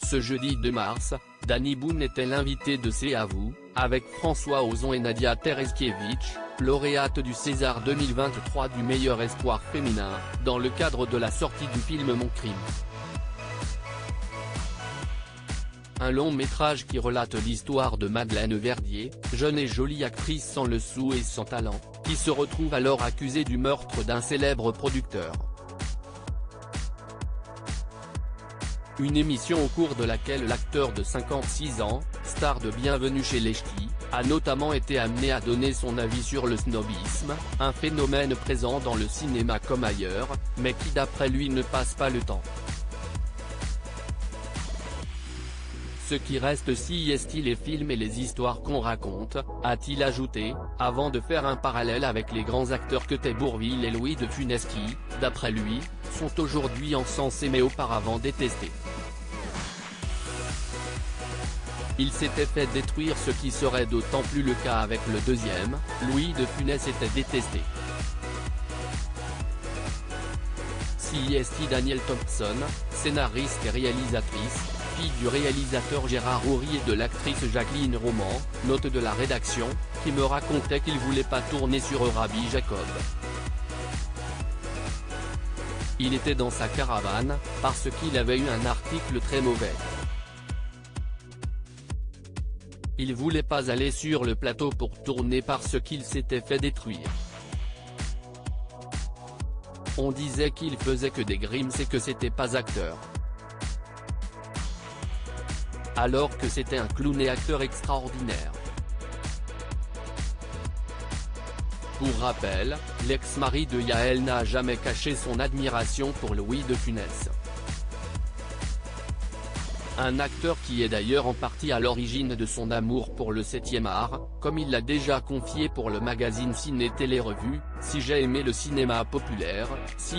Ce jeudi 2 mars, Danny Boone était l'invité de C'est à vous, avec François Ozon et Nadia Tereszkiewicz, lauréate du César 2023 du meilleur espoir féminin, dans le cadre de la sortie du film Mon crime. Un long métrage qui relate l'histoire de Madeleine Verdier, jeune et jolie actrice sans le sou et sans talent, qui se retrouve alors accusée du meurtre d'un célèbre producteur. Une émission au cours de laquelle l'acteur de 56 ans, star de Bienvenue chez les Ch'tis, a notamment été amené à donner son avis sur le snobisme, un phénomène présent dans le cinéma comme ailleurs, mais qui d'après lui ne passe pas le temps. Ce qui reste si est les films et les histoires qu'on raconte, a-t-il ajouté, avant de faire un parallèle avec les grands acteurs que étaient Bourvil et Louis de Funès qui, d'après lui, sont aujourd'hui encensés mais auparavant détestés. Il s'était fait détruire, ce qui serait d'autant plus le cas avec le deuxième. Louis de Funès était détesté. C'est Danielle Thompson, scénariste et réalisatrice, fille du réalisateur Gérard Houry et de l'actrice Jacqueline Roman, note de la rédaction, qui me racontait qu'il voulait pas tourner sur Rabbi Jacob. Il était dans sa caravane, parce qu'il avait eu un article très mauvais. Il voulait pas aller sur le plateau pour tourner parce qu'il s'était fait détruire. On disait qu'il faisait que des grimes et que c'était pas acteur. Alors que c'était un clown et acteur extraordinaire. Pour rappel, l'ex-mari de Yael n'a jamais caché son admiration pour Louis de Funès. Un acteur qui est d'ailleurs en partie à l'origine de son amour pour le 7e art, comme il l'a déjà confié pour le magazine Ciné Télé Revue. Si j'ai aimé le cinéma populaire, c'est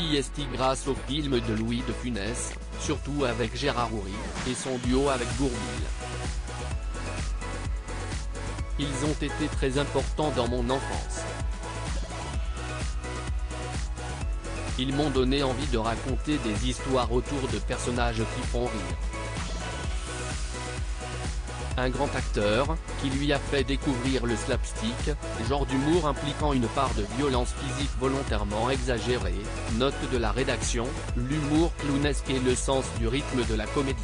grâce au film de Louis de Funès, surtout avec Gérard Houry, et son duo avec Bourvil. Ils ont été très importants dans mon enfance. Ils m'ont donné envie de raconter des histoires autour de personnages qui font rire. Un grand acteur, qui lui a fait découvrir le slapstick, genre d'humour impliquant une part de violence physique volontairement exagérée, note de la rédaction, l'humour clownesque et le sens du rythme de la comédie.